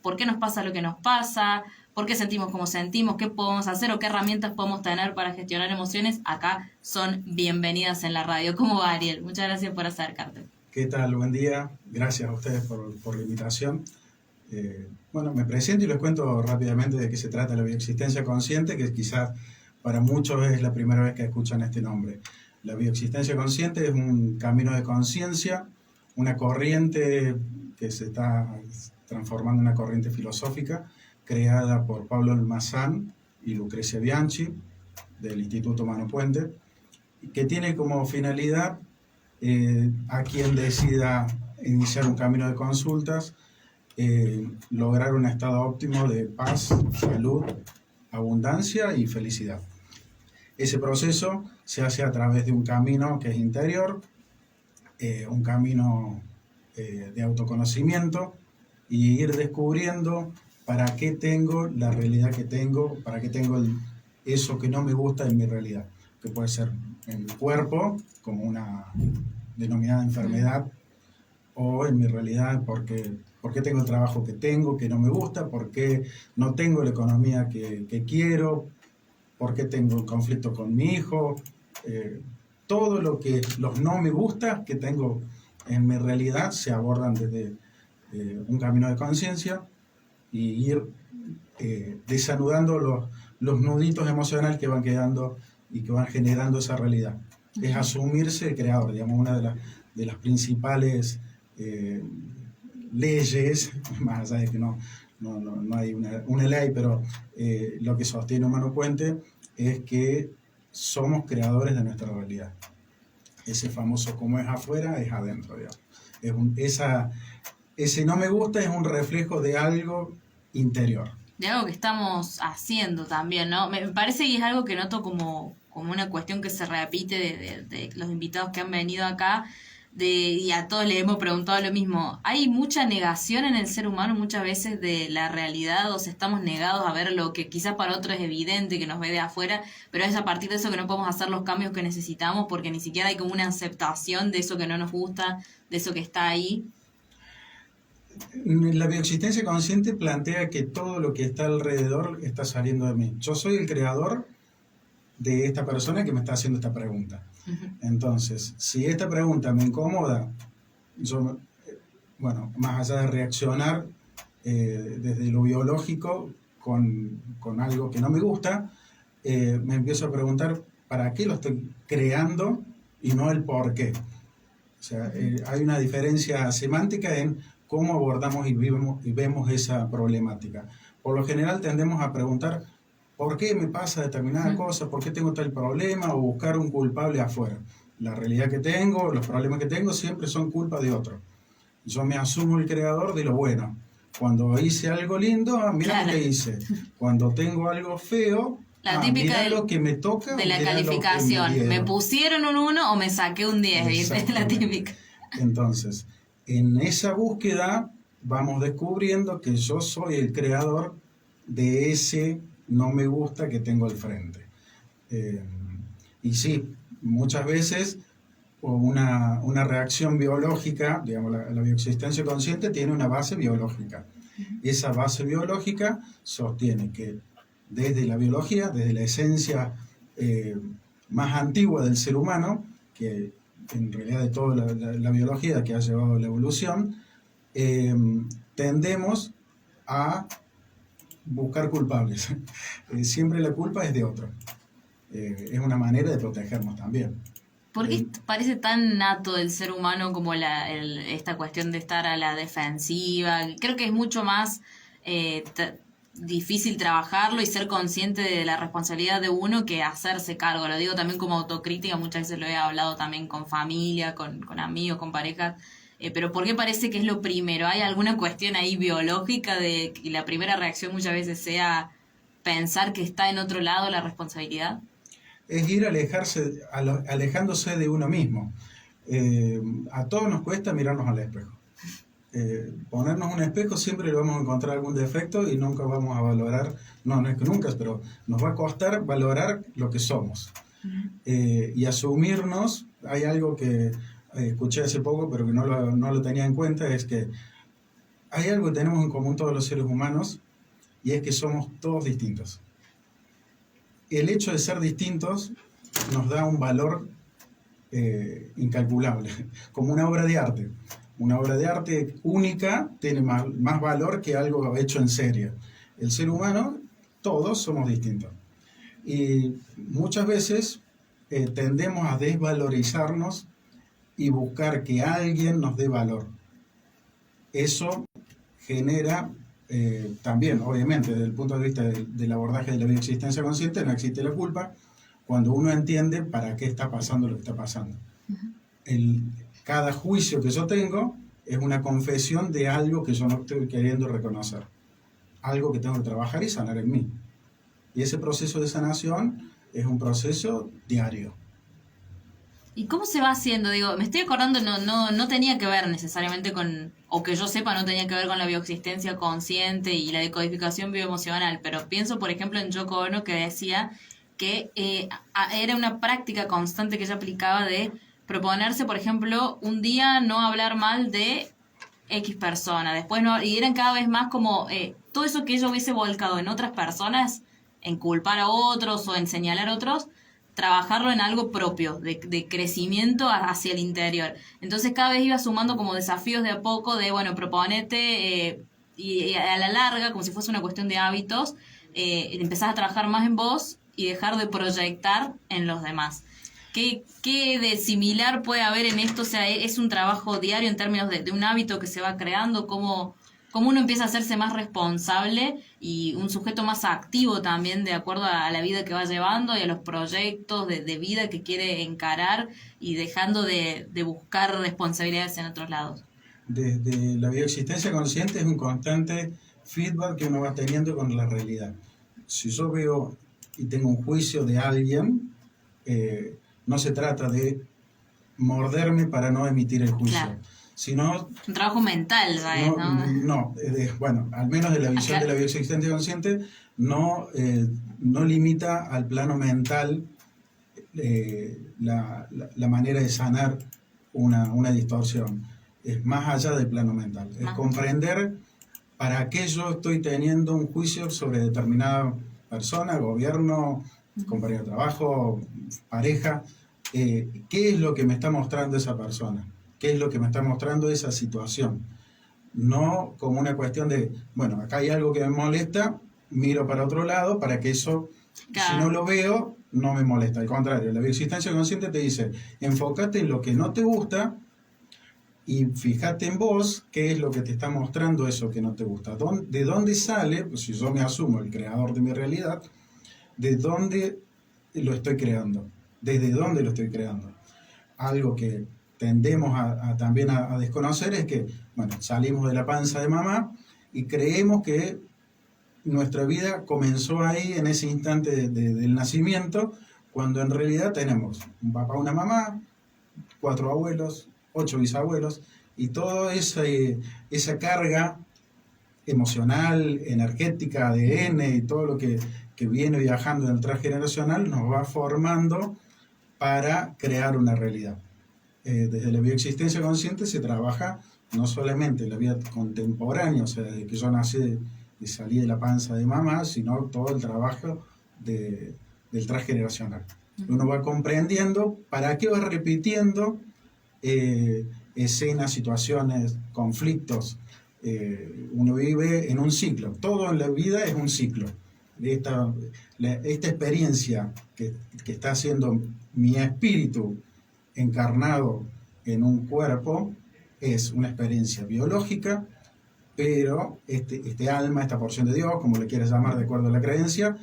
por qué nos pasa lo que nos pasa, por qué sentimos como sentimos, qué podemos hacer o qué herramientas podemos tener para gestionar emociones, acá son bienvenidas en la radio. ¿Cómo va, Ariel? Muchas gracias por acercarte. ¿Qué tal? Buen día. Gracias a ustedes por la invitación. Bueno, me presento y les cuento rápidamente de qué se trata la bioexistencia consciente, que quizás para muchos es la primera vez que escuchan este nombre. La bioexistencia consciente es un camino de conciencia, una corriente que se está transformando en una corriente filosófica creada por Pablo Almazán y Lucrecia Bianchi del Instituto Mano Puente, que tiene como finalidad a quien decida iniciar un camino de consultas, lograr un estado óptimo de paz, salud, abundancia y felicidad. Ese proceso se hace a través de un camino que es interior, un camino de autoconocimiento y ir descubriendo para qué tengo la realidad que tengo, para qué tengo eso que no me gusta en mi realidad, que puede ser en mi cuerpo, como una denominada enfermedad, o en mi realidad por qué tengo el trabajo que tengo, que no me gusta, por qué no tengo la economía que quiero, por qué tengo un conflicto con mi hijo, todo los no me gusta que tengo en mi realidad se abordan desde un camino de conciencia y ir desanudando los nuditos emocionales que van quedando y que van generando esa realidad. Es asumirse el creador, digamos, una de las principales leyes, más allá de que no hay una ley, pero lo que sostiene Mano Puente es que somos creadores de nuestra realidad. Ese famoso como es afuera, es adentro, digamos. Ese no me gusta es un reflejo de algo interior. De algo que estamos haciendo también, ¿no? Me parece que es algo que noto como una cuestión que se repite de los invitados que han venido acá, y a todos les hemos preguntado lo mismo. Hay mucha negación en el ser humano muchas veces de la realidad, o sea, estamos negados a ver lo que quizás para otros es evidente, que nos ve de afuera, pero es a partir de eso que no podemos hacer los cambios que necesitamos, porque ni siquiera hay como una aceptación de eso que no nos gusta, de eso que está ahí. La bioexistencia consciente plantea que todo lo que está alrededor está saliendo de mí. Yo soy el creador de esta persona que me está haciendo esta pregunta. Entonces, si esta pregunta me incomoda, yo, bueno, más allá de reaccionar desde lo biológico con algo que no me gusta, me empiezo a preguntar para qué lo estoy creando y no el por qué. O sea, hay una diferencia semántica en cómo abordamos y vemos esa problemática. Por lo general tendemos a preguntar ¿por qué me pasa determinada cosa? ¿Por qué tengo tal problema? O buscar un culpable afuera. La realidad que tengo, los problemas que tengo siempre son culpa de otro. Yo me asumo el creador de lo bueno. Cuando hice algo lindo, mira lo que hice. Cuando tengo algo feo, la típica lo que me toca. De la calificación. Me pusieron un 1 o me saqué un 10, ¿viste? La típica. Entonces, en esa búsqueda vamos descubriendo que yo soy el creador de ese no me gusta que tengo al frente. Y sí, muchas veces una reacción biológica, digamos, la bioexistencia consciente tiene una base biológica. Esa base biológica sostiene que desde la biología, desde la esencia más antigua del ser humano, que en realidad de toda la biología que ha llevado la evolución, tendemos a buscar culpables. Siempre la culpa es de otro. Es una manera de protegernos también. ¿Por qué parece tan nato del ser humano como esta cuestión de estar a la defensiva? Creo que es mucho más difícil trabajarlo y ser consciente de la responsabilidad de uno que hacerse cargo. Lo digo también como autocrítica, muchas veces lo he hablado también con familia, con amigos, con parejas. Pero ¿por qué parece que es lo primero? ¿Hay alguna cuestión ahí biológica de que la primera reacción muchas veces sea pensar que está en otro lado la responsabilidad? Es ir alejándose de uno mismo. A todos nos cuesta mirarnos al espejo. Ponernos un espejo siempre le vamos a encontrar algún defecto y nunca vamos a valorar, no es que nunca, pero nos va a costar valorar lo que somos. Y asumirnos, hay algo que escuché hace poco pero que no lo tenía en cuenta, es que hay algo que tenemos en común todos los seres humanos, y es que somos todos distintos. El hecho de ser distintos nos da un valor incalculable, como una obra de arte. Una obra de arte única tiene más valor que algo hecho en serie. El ser humano, todos somos distintos. Y muchas veces tendemos a desvalorizarnos y buscar que alguien nos dé valor. Eso genera también, obviamente, desde el punto de vista del abordaje de la bioexistencia consciente, no existe la culpa cuando uno entiende para qué está pasando lo que está pasando. Cada juicio que yo tengo es una confesión de algo que yo no estoy queriendo reconocer, algo que tengo que trabajar y sanar en mí. Y ese proceso de sanación es un proceso diario. ¿Y cómo se va haciendo? Digo, me estoy acordando, no tenía que ver necesariamente con, o que yo sepa, no tenía que ver con la bioexistencia consciente y la decodificación bioemocional, pero pienso, por ejemplo, en Yoko Ono, que decía que era una práctica constante que ella aplicaba de proponerse, por ejemplo, un día no hablar mal de X persona, después no, y eran cada vez más como todo eso que ella hubiese volcado en otras personas, en culpar a otros o en señalar a otros, trabajarlo en algo propio, de crecimiento hacia el interior. Entonces cada vez iba sumando como desafíos de a poco, de bueno, proponete, y a la larga, como si fuese una cuestión de hábitos, empezás a trabajar más en vos y dejar de proyectar en los demás. ¿Qué de similar puede haber en esto? O sea, ¿es un trabajo diario en términos de un hábito que se va creando? ¿Cómo uno empieza a hacerse más responsable y un sujeto más activo también de acuerdo a la vida que va llevando y a los proyectos de vida que quiere encarar y dejando de buscar responsabilidades en otros lados? Desde la bioexistencia consciente es un constante feedback que uno va teniendo con la realidad. Si yo veo y tengo un juicio de alguien, no se trata de morderme para no emitir el juicio. Claro. Sino, un trabajo mental, ¿sabes? Bueno, al menos de la visión de la bioexistencia consciente, no limita al plano mental la manera de sanar una distorsión. Es más allá del plano mental. Es comprender para qué yo estoy teniendo un juicio sobre determinada persona, gobierno, compañero de trabajo, pareja. ¿Qué es lo que me está mostrando esa persona? ¿Qué es lo que me está mostrando esa situación? No como una cuestión de, bueno, acá hay algo que me molesta, miro para otro lado para que eso, si no lo veo, no me molesta. Al contrario, la bioexistencia consciente te dice, enfócate en lo que no te gusta y fíjate en vos qué es lo que te está mostrando eso que no te gusta. ¿De dónde sale? Pues si yo me asumo el creador de mi realidad, ¿de dónde lo estoy creando? ¿Desde dónde lo estoy creando? Algo que tendemos también a desconocer es que, bueno, salimos de la panza de mamá y creemos que nuestra vida comenzó ahí en ese instante del nacimiento, cuando en realidad tenemos un papá, una mamá, 4 abuelos, 8 bisabuelos, y toda esa carga emocional, energética, ADN y todo lo que viene viajando en el transgeneracional nos va formando para crear una realidad. Desde la bioexistencia consciente se trabaja no solamente en la vida contemporánea, o sea, desde que yo nací y salí de la panza de mamá, sino todo el trabajo del transgeneracional. Uno va comprendiendo para qué va repitiendo escenas, situaciones, conflictos. Uno vive en un ciclo, todo en la vida es un ciclo. Esta experiencia que está haciendo mi espíritu encarnado en un cuerpo es una experiencia biológica, pero este alma, esta porción de Dios, como le quieras llamar de acuerdo a la creencia,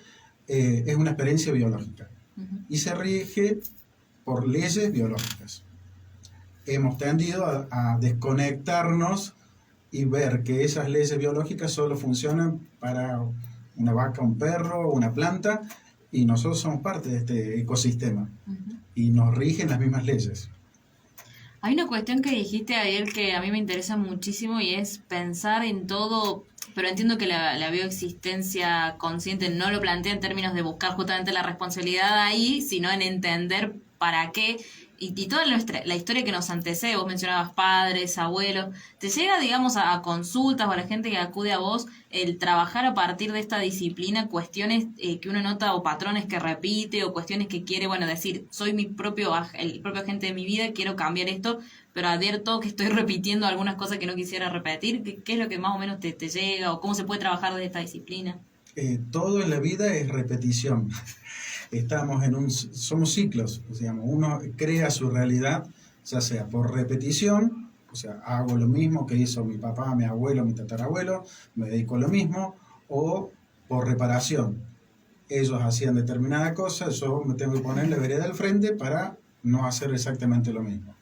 es una experiencia biológica y se rige por leyes biológicas. Hemos tendido a desconectarnos y ver que esas leyes biológicas solo funcionan para una vaca, un perro, una planta, y nosotros somos parte de este ecosistema y nos rigen las mismas leyes. Hay una cuestión que dijiste ayer que a mí me interesa muchísimo y es pensar en todo, pero entiendo que la bioexistencia consciente no lo plantea en términos de buscar justamente la responsabilidad ahí, sino en entender para qué y toda la historia que nos antecede, vos mencionabas padres, abuelos, ¿te llega, digamos, a consultas o a la gente que acude a vos el trabajar a partir de esta disciplina cuestiones que uno nota o patrones que repite o cuestiones que quiere, bueno, decir, soy el propio agente de mi vida, quiero cambiar esto, pero advierto que estoy repitiendo algunas cosas que no quisiera repetir? ¿Qué es lo que más o menos te llega o cómo se puede trabajar desde esta disciplina? Todo en la vida es repetición. Somos ciclos, digamos, uno crea su realidad, ya sea por repetición, o sea, hago lo mismo que hizo mi papá, mi abuelo, mi tatarabuelo, me dedico a lo mismo, o por reparación. Ellos hacían determinada cosa, yo me tengo que poner la vereda al frente para no hacer exactamente lo mismo.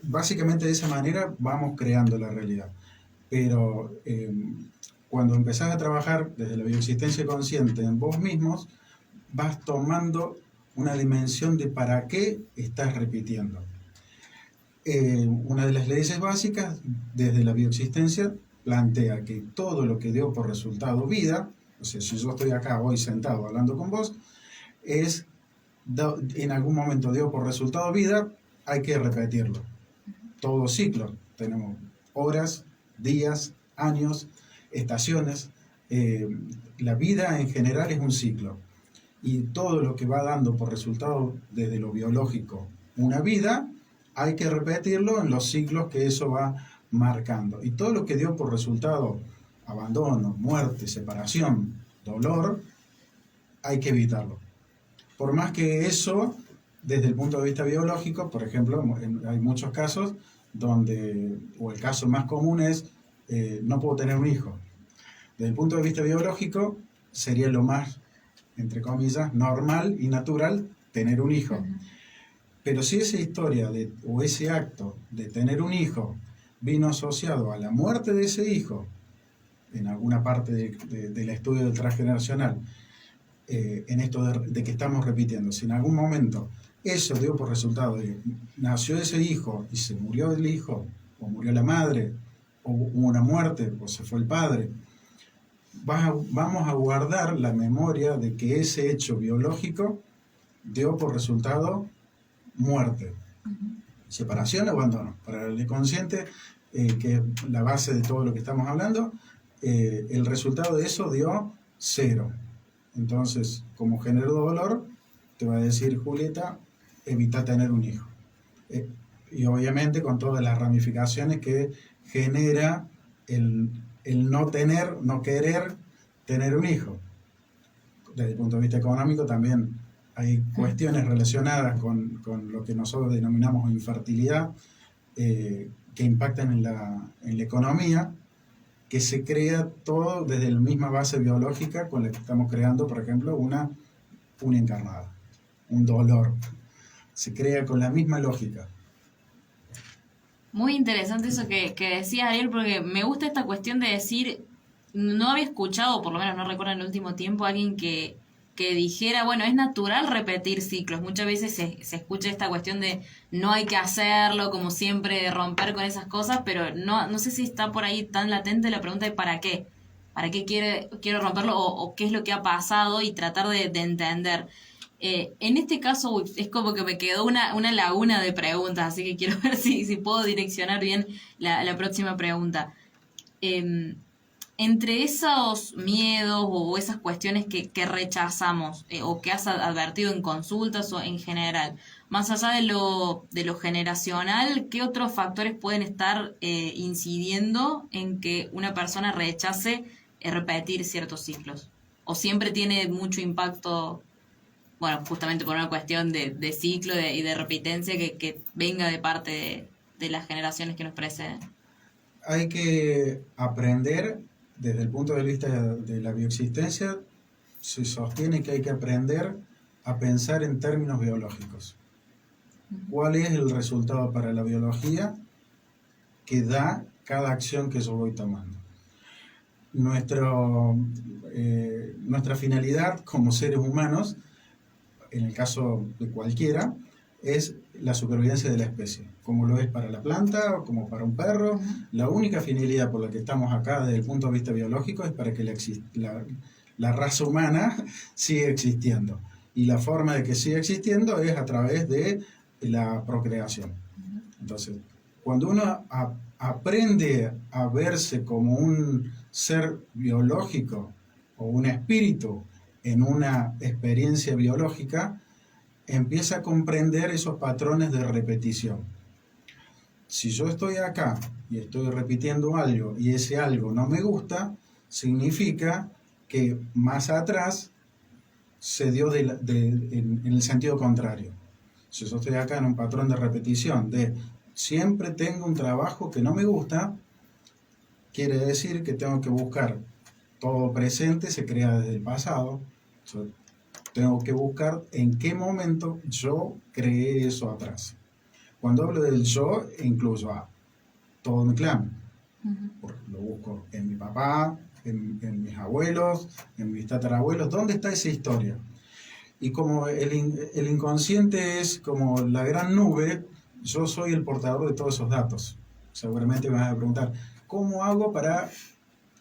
Básicamente de esa manera vamos creando la realidad. Pero cuando empezás a trabajar desde la bioexistencia consciente en vos mismos, vas tomando una dimensión de para qué estás repitiendo. Una de las leyes básicas desde la bioexistencia plantea que todo lo que dio por resultado vida, o sea, si yo estoy acá hoy sentado hablando con vos, en algún momento dio por resultado vida, hay que repetirlo. Todo ciclo, tenemos horas, días, años, estaciones. La vida en general es un ciclo. Y todo lo que va dando por resultado desde lo biológico una vida, hay que repetirlo en los ciclos que eso va marcando. Y todo lo que dio por resultado abandono, muerte, separación, dolor, hay que evitarlo. Por más que eso, desde el punto de vista biológico, por ejemplo, hay muchos casos donde, o el caso más común es, no puedo tener un hijo. Desde el punto de vista biológico, sería lo más, entre comillas, normal y natural tener un hijo. Pero si esa historia o ese acto de tener un hijo vino asociado a la muerte de ese hijo, en alguna parte del estudio del transgeneracional, en esto de que estamos repitiendo, si en algún momento eso dio por resultado de nació ese hijo y se murió el hijo, o murió la madre, o hubo una muerte, o se fue el padre, vamos a guardar la memoria de que ese hecho biológico dio por resultado muerte, separación o abandono. Para el inconsciente, que es la base de todo lo que estamos hablando, el resultado de eso dio 0. Entonces, como generó dolor, te va a decir Julieta, evita tener un hijo. Y obviamente con todas las ramificaciones que genera el no querer tener un hijo. Desde el punto de vista económico también hay cuestiones relacionadas con lo que nosotros denominamos infertilidad, que impactan en la economía, que se crea todo desde la misma base biológica con la que estamos creando, por ejemplo, una encarnada, un dolor. Se crea con la misma lógica. Muy interesante eso que decías, Ariel, porque me gusta esta cuestión de decir, no había escuchado, por lo menos no recuerdo en el último tiempo, a alguien que dijera, bueno, es natural repetir ciclos. Muchas veces se escucha esta cuestión de no hay que hacerlo, como siempre, romper con esas cosas, pero no sé si está por ahí tan latente la pregunta de ¿para qué? ¿Para qué quiero romperlo? O qué es lo que ha pasado y tratar de entender. En este caso, es como que me quedó una laguna de preguntas, así que quiero ver si puedo direccionar bien la próxima pregunta. Entre esos miedos o esas cuestiones que rechazamos o que has advertido en consultas o en general, más allá de lo generacional, ¿qué otros factores pueden estar incidiendo en que una persona rechace repetir ciertos ciclos? ¿O siempre tiene mucho impacto, bueno, justamente por una cuestión de ciclo y de repitencia que venga de parte de las generaciones que nos preceden? Hay que aprender. Desde el punto de vista de la bioexistencia, se sostiene que hay que aprender a pensar en términos biológicos. ¿Cuál es el resultado para la biología que da cada acción que yo voy tomando? Nuestra finalidad como seres humanos, en el caso de cualquiera, es la supervivencia de la especie, como lo es para la planta o como para un perro. La única finalidad por la que estamos acá desde el punto de vista biológico es para que la raza humana siga existiendo. Y la forma de que siga existiendo es a través de la procreación. Entonces, cuando uno aprende a verse como un ser biológico o un espíritu en una experiencia biológica, empieza a comprender esos patrones de repetición. Si yo estoy acá y estoy repitiendo algo y ese algo no me gusta, significa que más atrás se dio en el sentido contrario. Si yo estoy acá en un patrón de repetición de siempre tengo un trabajo que no me gusta, quiere decir que tengo que buscar todo presente, se crea desde el pasado. Yo tengo que buscar en qué momento yo creé eso atrás. Cuando hablo del yo, incluyo a todo mi clan. Porque lo busco en mi papá, en mis abuelos, en mis tatarabuelos. ¿Dónde está esa historia? Y como el inconsciente es como la gran nube, yo soy el portador de todos esos datos. Seguramente me vas a preguntar, ¿cómo hago para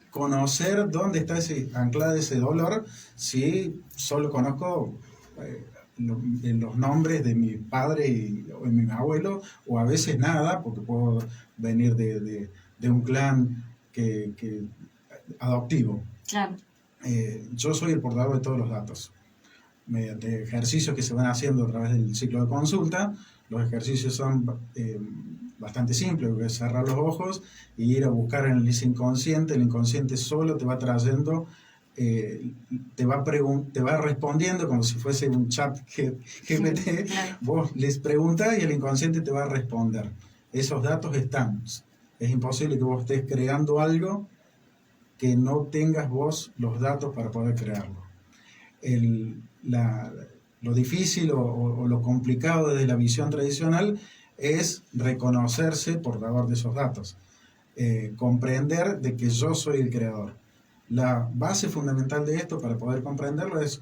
conocer dónde está anclado ese dolor si solo conozco los nombres de mi padre o de mi abuelo, o a veces nada, porque puedo venir de un clan adoptivo? Claro. Yo soy el portador de todos los datos. Mediante ejercicios que se van haciendo a través del ciclo de consulta, los ejercicios son bastante simples, porque es cerrar los ojos e ir a buscar en el inconsciente. El inconsciente solo te va trayendo, te va respondiendo como si fuese un chat GPT. Sí, claro. Vos les preguntás y el inconsciente te va a responder. Esos datos están. Es imposible que vos estés creando algo que no tengas vos los datos para poder crearlo. Lo difícil o lo complicado desde la visión tradicional es reconocerse portador de esos datos, comprender de que yo soy el creador. La base fundamental de esto, para poder comprenderlo, es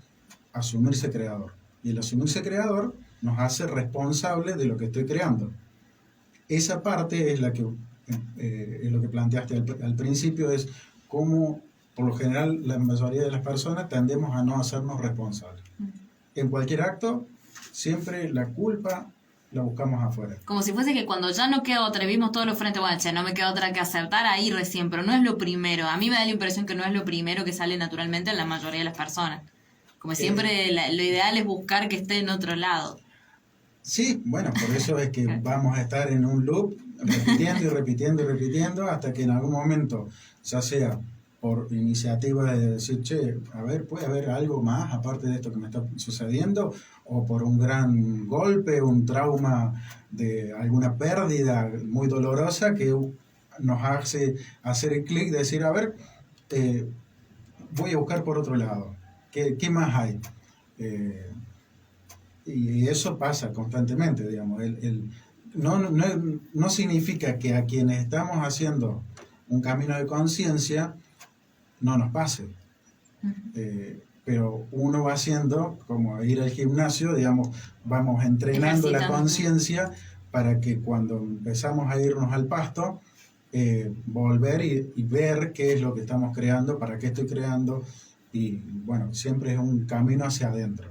asumirse creador. Y el asumirse creador nos hace responsables de lo que estoy creando. Esa parte es es lo que planteaste al principio, es cómo, por lo general, la mayoría de las personas tendemos a no hacernos responsables. En cualquier acto, siempre la culpa la buscamos afuera. Como si fuese que cuando ya no queda otra, vimos todos los frentes, bueno, no me queda otra que aceptar ahí recién, pero no es lo primero. A mí me da la impresión que no es lo primero que sale naturalmente en la mayoría de las personas. Como siempre, lo ideal es buscar que esté en otro lado. Sí, bueno, por eso es que vamos a estar en un loop, repitiendo y repitiendo y repitiendo, hasta que en algún momento, ya sea por iniciativa de decir, che, a ver, puede haber algo más aparte de esto que me está sucediendo, o por un gran golpe, un trauma de alguna pérdida muy dolorosa que nos hace hacer el clic de decir, a ver, voy a buscar por otro lado, ¿qué más hay? Y eso pasa constantemente, digamos. No significa que a quienes estamos haciendo un camino de conciencia no nos pase. Pero uno va haciendo, como ir al gimnasio, digamos, vamos entrenando la conciencia para que cuando empezamos a irnos al pasto, volver y ver qué es lo que estamos creando, para qué estoy creando, y bueno, siempre es un camino hacia adentro,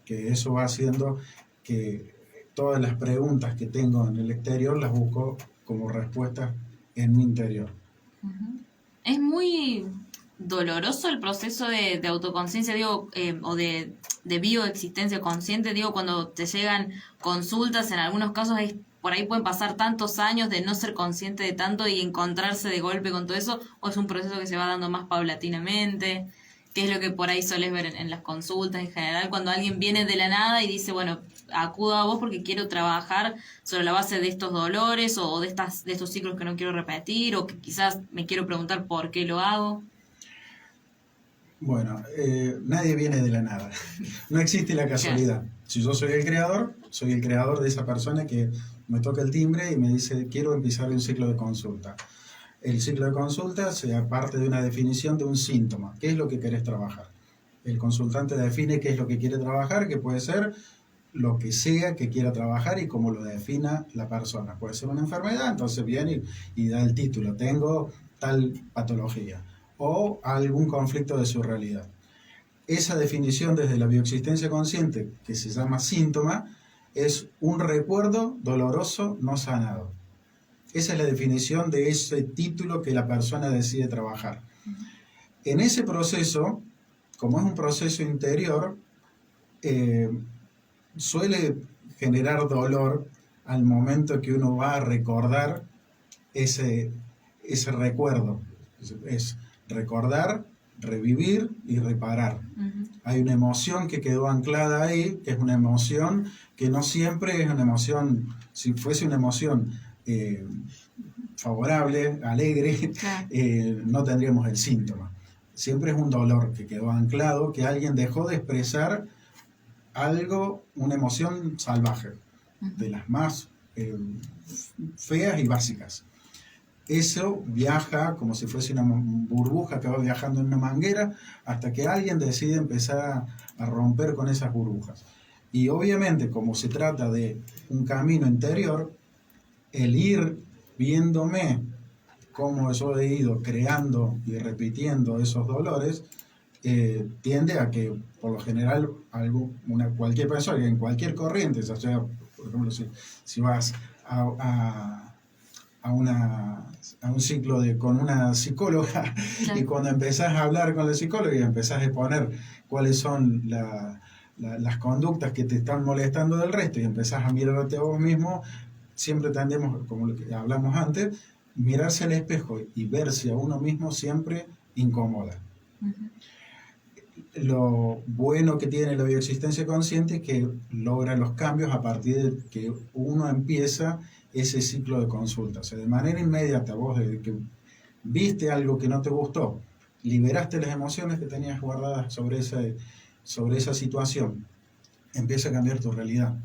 que eso va haciendo que todas las preguntas que tengo en el exterior las busco como respuestas en mi interior. Es muy doloroso el proceso de autoconciencia, digo, o de bioexistencia consciente, digo, cuando te llegan consultas, en algunos casos por ahí pueden pasar tantos años de no ser consciente de tanto y encontrarse de golpe con todo eso, o es un proceso que se va dando más paulatinamente. ¿Qué es lo que por ahí sueles ver en las consultas en general, cuando alguien viene de la nada y dice, bueno, acudo a vos porque quiero trabajar sobre la base de estos dolores o de estos ciclos que no quiero repetir, o que quizás me quiero preguntar por qué lo hago? Bueno, nadie viene de la nada. No existe la casualidad. Si yo soy el creador de esa persona que me toca el timbre y me dice, quiero empezar un ciclo de consulta. El ciclo de consulta sea parte de una definición de un síntoma. ¿Qué es lo que querés trabajar? El consultante define qué es lo que quiere trabajar, que puede ser lo que sea que quiera trabajar y como lo defina la persona. Puede ser una enfermedad, entonces viene y da el título, tengo tal patología, o algún conflicto de su realidad. Esa definición desde la bioexistencia consciente, que se llama síntoma, es un recuerdo doloroso no sanado. Esa es la definición de ese título que la persona decide trabajar. En ese proceso, como es un proceso interior, suele generar dolor al momento que uno va a recordar ese recuerdo. Es recordar, revivir y reparar. Hay una emoción que quedó anclada ahí, que es una emoción que no siempre es una emoción. Si fuese una emoción favorable, alegre, Claro. No tendríamos el síntoma. Siempre es un dolor que quedó anclado, que alguien dejó de expresar algo, una emoción salvaje, de las más feas y básicas. Eso viaja como si fuese una burbuja que va viajando en una manguera hasta que alguien decide empezar a romper con esas burbujas. Y obviamente, como se trata de un camino interior, el ir viéndome cómo yo he ido creando y repitiendo esos dolores, tiende a que, por lo general, cualquier persona, en cualquier corriente, o sea, por ejemplo, si vas a un ciclo con una psicóloga, claro, y cuando empezás a hablar con la psicóloga y empezás a exponer cuáles son las conductas que te están molestando del resto y empezás a mirarte a vos mismo, siempre tendemos, como lo que hablamos antes, mirarse al espejo y verse a uno mismo siempre incomoda. Lo bueno que tiene la bioexistencia consciente es que logra los cambios a partir de que uno empieza ese ciclo de consulta. O sea, de manera inmediata, vos desde que viste algo que no te gustó, liberaste las emociones que tenías guardadas sobre esa situación, empieza a cambiar tu realidad.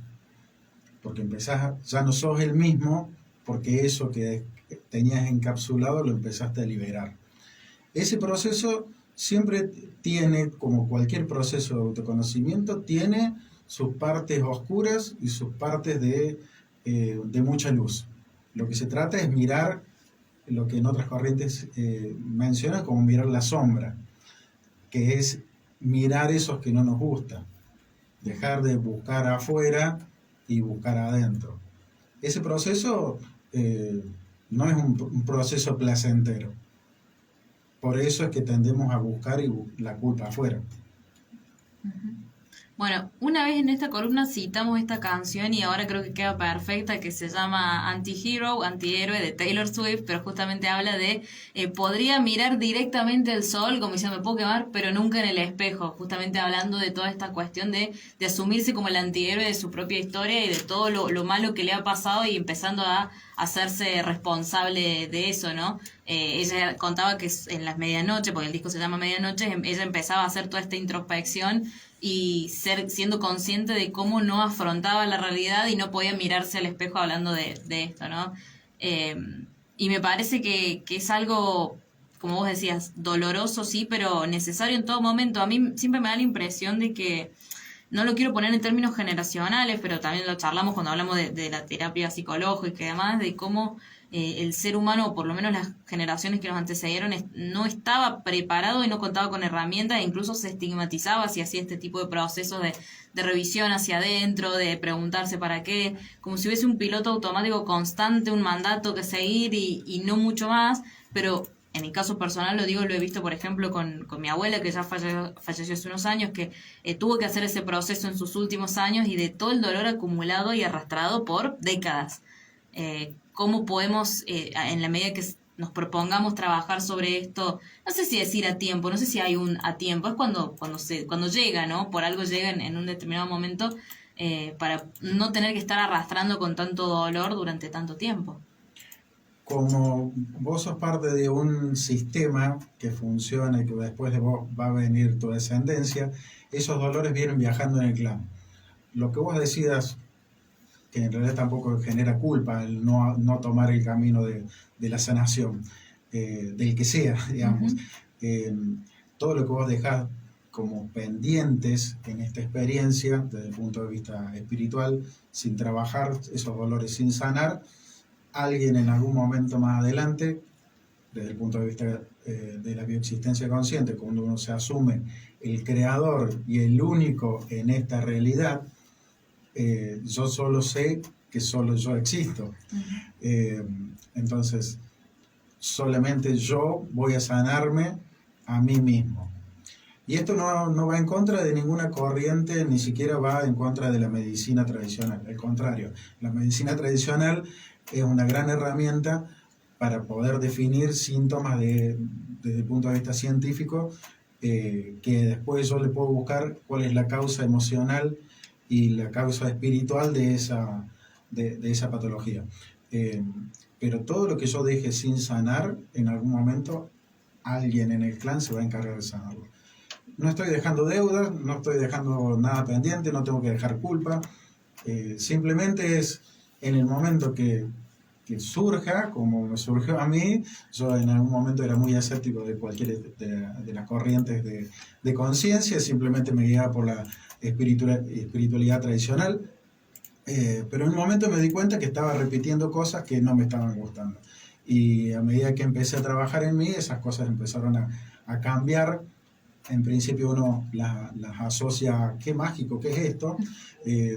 Porque ya no sos el mismo, porque eso que tenías encapsulado lo empezaste a liberar. Ese proceso siempre tiene, como cualquier proceso de autoconocimiento, tiene sus partes oscuras y sus partes de mucha luz. Lo que se trata es mirar lo que en otras corrientes mencionan como mirar la sombra, que es mirar esos que no nos gustan, dejar de buscar afuera y buscar adentro. Ese proceso no es un proceso placentero. Por eso es que tendemos a buscar la culpa afuera. Bueno, una vez en esta columna citamos esta canción y ahora creo que queda perfecta, que se llama Anti-Hero, Antihéroe, de Taylor Swift, pero justamente habla de podría mirar directamente el sol, como diciendo me puedo quemar, pero nunca en el espejo, justamente hablando de toda esta cuestión de asumirse como el antihéroe de su propia historia y de todo lo malo que le ha pasado y empezando a hacerse responsable de eso, ¿no? Ella contaba que en las medianoches, porque el disco se llama Medianoche, ella empezaba a hacer toda esta introspección y siendo consciente de cómo no afrontaba la realidad y no podía mirarse al espejo hablando de esto, ¿no? Y me parece que es algo, como vos decías, doloroso, sí, pero necesario en todo momento. A mí siempre me da la impresión de que, no lo quiero poner en términos generacionales, pero también lo charlamos cuando hablamos de la terapia psicológica y demás, de cómo el ser humano, o por lo menos las generaciones que nos antecedieron, no estaba preparado y no contaba con herramientas, e incluso se estigmatizaba si hacía este tipo de procesos de revisión hacia adentro, de preguntarse para qué, como si hubiese un piloto automático constante, un mandato que seguir y no mucho más, pero en mi caso personal lo digo, lo he visto por ejemplo con mi abuela que ya falleció hace unos años, que tuvo que hacer ese proceso en sus últimos años y de todo el dolor acumulado y arrastrado por décadas. ¿Cómo podemos, en la medida que nos propongamos trabajar sobre esto, no sé si decir a tiempo, no sé si hay un a tiempo, es cuando llega, ¿no? Por algo llega en un determinado momento, para no tener que estar arrastrando con tanto dolor durante tanto tiempo. Como vos sos parte de un sistema que funciona y que después de vos va a venir tu descendencia, esos dolores vienen viajando en el clan. Lo que vos decidas, que en realidad tampoco genera culpa el no tomar el camino de la sanación, del que sea, digamos. Todo lo que vos dejás como pendientes en esta experiencia, desde el punto de vista espiritual, sin trabajar esos dolores, sin sanar, alguien en algún momento más adelante, desde el punto de vista de la bioexistencia consciente, cuando uno se asume el creador y el único en esta realidad, yo solo sé que solo yo existo. Entonces, solamente yo voy a sanarme a mí mismo. Y esto no va en contra de ninguna corriente, ni siquiera va en contra de la medicina tradicional. Al contrario, la medicina tradicional es una gran herramienta para poder definir síntomas desde el punto de vista científico, que después yo le puedo buscar cuál es la causa emocional y la causa espiritual de esa patología. Pero todo lo que yo deje sin sanar, en algún momento alguien en el clan se va a encargar de sanarlo. No estoy dejando deudas, no estoy dejando nada pendiente, no tengo que dejar culpa. Simplemente es en el momento que surja, como me surgió a mí. Yo en algún momento era muy escéptico de cualquiera de las corrientes de conciencia, simplemente me guiaba por la espiritualidad tradicional. Pero en un momento me di cuenta que estaba repitiendo cosas que no me estaban gustando. Y a medida que empecé a trabajar en mí, esas cosas empezaron a cambiar. En principio uno las asocia, qué mágico, qué es esto.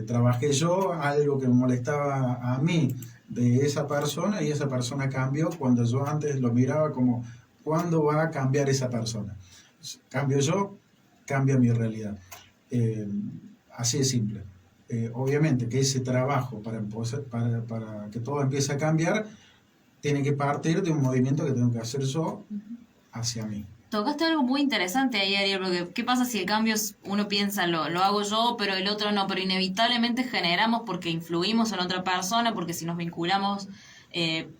Trabajé yo algo que me molestaba a mí de esa persona, y esa persona cambió cuando yo antes lo miraba como, ¿cuándo va a cambiar esa persona? Cambio yo, cambia mi realidad. Así de simple. Obviamente que ese trabajo para que todo empiece a cambiar tiene que partir de un movimiento que tengo que hacer yo hacia mí. Tocaste algo muy interesante ahí, Ariel, porque ¿qué pasa si el cambio uno piensa lo hago yo, pero el otro no? Pero inevitablemente generamos porque influimos en otra persona, porque si nos vinculamos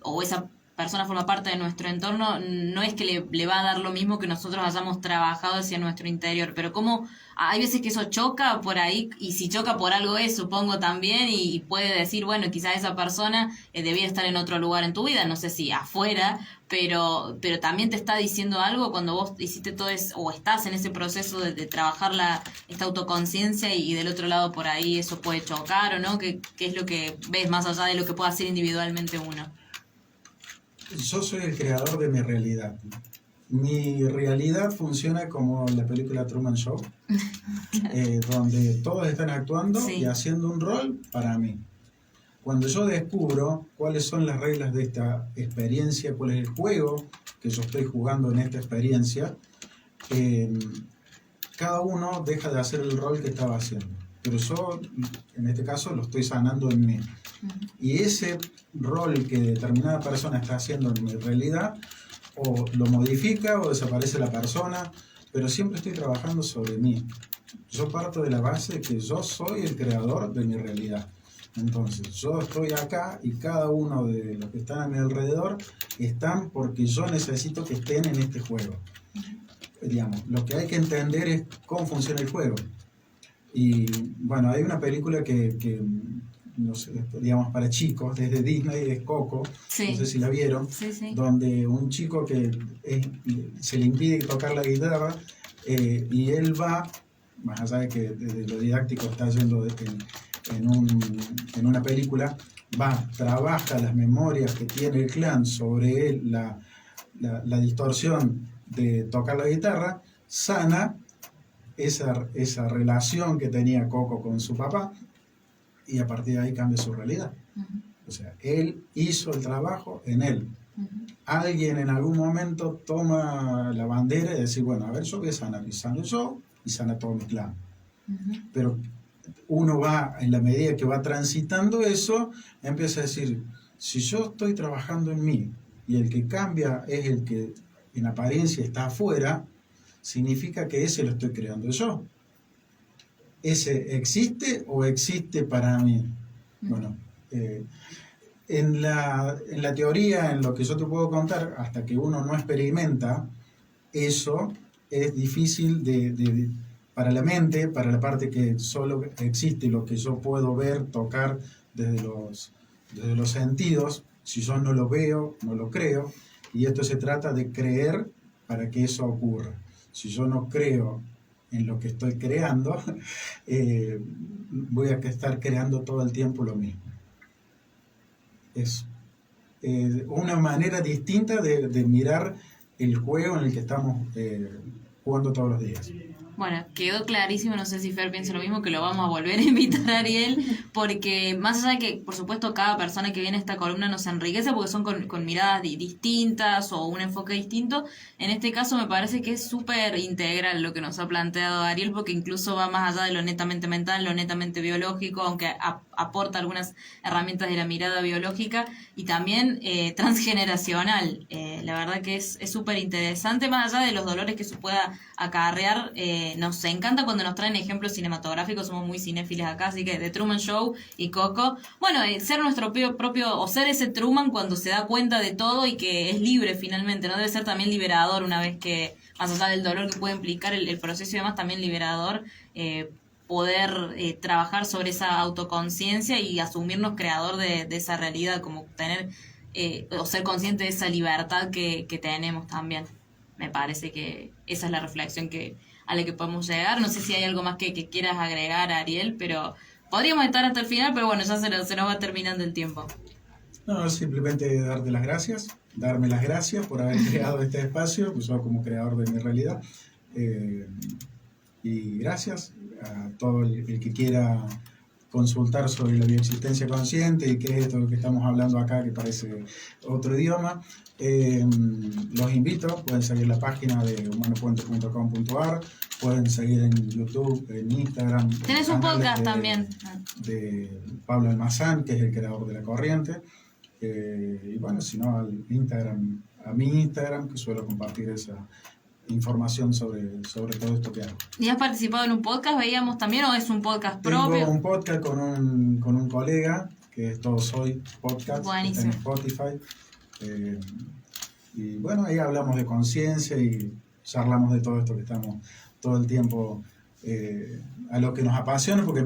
o esa persona forma parte de nuestro entorno, no es que le va a dar lo mismo que nosotros hayamos trabajado hacia nuestro interior, pero como hay veces que eso choca por ahí, y si choca por algo es, supongo también, y puede decir, bueno, quizás esa persona debía estar en otro lugar en tu vida, no sé si afuera, pero también te está diciendo algo cuando vos hiciste todo eso, o estás en ese proceso de trabajar esta autoconciencia, y del otro lado por ahí eso puede chocar o no. ¿Qué es lo que ves más allá de lo que pueda hacer individualmente uno? Yo soy el creador de mi realidad. Mi realidad funciona como la película Truman Show, donde todos están actuando y haciendo un rol para mí. Cuando yo descubro cuáles son las reglas de esta experiencia, cuál es el juego que yo estoy jugando en esta experiencia, cada uno deja de hacer el rol que estaba haciendo. Pero yo, en este caso, lo estoy sanando en mí. Y ese rol que determinada persona está haciendo en mi realidad, o lo modifica o desaparece la persona, pero siempre estoy trabajando sobre mí. Yo parto de la base de que yo soy el creador de mi realidad. Entonces, yo estoy acá y cada uno de los que están a mi alrededor están porque yo necesito que estén en este juego. Digamos, lo que hay que entender es cómo funciona el juego. Y bueno, hay una película que no sé, digamos, para chicos, desde Disney, es Coco, no sé si la vieron, donde un chico que se le impide tocar la guitarra, y él va, más allá de que desde lo didáctico está yendo en una película, trabaja las memorias que tiene el clan sobre él, la distorsión de tocar la guitarra, sana esa relación que tenía Coco con su papá, y a partir de ahí cambia su realidad. O sea, él hizo el trabajo en él. Alguien en algún momento toma la bandera y dice, bueno, a ver, yo voy a sanar, y sano yo, y sana todo mi clan. Pero uno va, en la medida que va transitando eso, empieza a decir, si yo estoy trabajando en mí, y el que cambia es el que en apariencia está afuera, significa que ese lo estoy creando yo. ¿Ese existe o existe para mí? Bueno, en la teoría, en lo que yo te puedo contar, hasta que uno no experimenta, eso es difícil para la mente, para la parte que solo existe lo que yo puedo ver, tocar desde los sentidos. Si yo no lo veo, no lo creo, y esto se trata de creer para que eso ocurra. Si yo no creo en lo que estoy creando, voy a estar creando todo el tiempo lo mismo. Es una manera distinta de mirar el juego en el que estamos jugando todos los días. Bueno, quedó clarísimo, no sé si Fer piensa lo mismo, que lo vamos a volver a invitar a Ariel, porque más allá de que, por supuesto, cada persona que viene a esta columna nos enriquece porque son con miradas distintas o un enfoque distinto, en este caso me parece que es súper integral lo que nos ha planteado Ariel, porque incluso va más allá de lo netamente mental, lo netamente biológico, aunque aporta algunas herramientas de la mirada biológica y también transgeneracional. La verdad que es súper interesante, más allá de los dolores que se pueda acarrear. Nos encanta cuando nos traen ejemplos cinematográficos, somos muy cinéfilos acá, así que The Truman Show y Coco. Bueno, ser nuestro propio, o ser ese Truman cuando se da cuenta de todo y que es libre finalmente, ¿no? Debe ser también liberador una vez que, más allá del dolor que puede implicar el proceso y demás, también liberador poder trabajar sobre esa autoconciencia y asumirnos creador de esa realidad, como tener o ser consciente de esa libertad que tenemos también. Me parece que esa es la reflexión a la que podemos llegar. No sé si hay algo más que quieras agregar, Ariel, pero podríamos estar hasta el final, pero bueno, ya se nos va terminando el tiempo. No, simplemente darte las gracias, darme las gracias por haber creado este espacio, pues yo como creador de mi realidad. Y gracias a todo el que quiera consultar sobre la bioexistencia consciente y qué es esto que estamos hablando acá, que parece otro idioma. Los invito, pueden seguir la página de humanopuente.com.ar, pueden seguir en YouTube, en Instagram. Tenés un podcast también. De Pablo Almazán, que es el creador de La Corriente. Y bueno, si no, a mi Instagram, que suelo compartir esa información sobre todo esto que hago. ¿Y has participado en un podcast, veíamos también, o es un podcast propio? Tengo un podcast con un colega, que es Todo Soy Podcast, Buenísimo. en Spotify. Y bueno, ahí hablamos de conciencia y charlamos de todo esto que estamos todo el tiempo a lo que nos apasiona, porque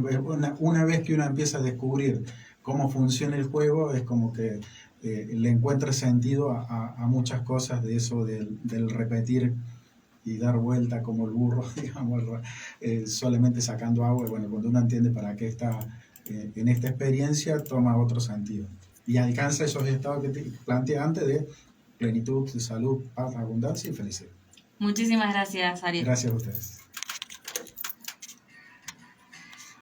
una vez que uno empieza a descubrir cómo funciona el juego, es como que le encuentra sentido a muchas cosas de eso, del repetir y dar vuelta como el burro, digamos, solamente sacando agua. Y bueno, cuando uno entiende para qué está en esta experiencia, toma otro sentido y alcanza esos estados que te planteé antes de plenitud, de salud, paz, abundancia y felicidad. Muchísimas gracias, Ariel. Gracias a ustedes.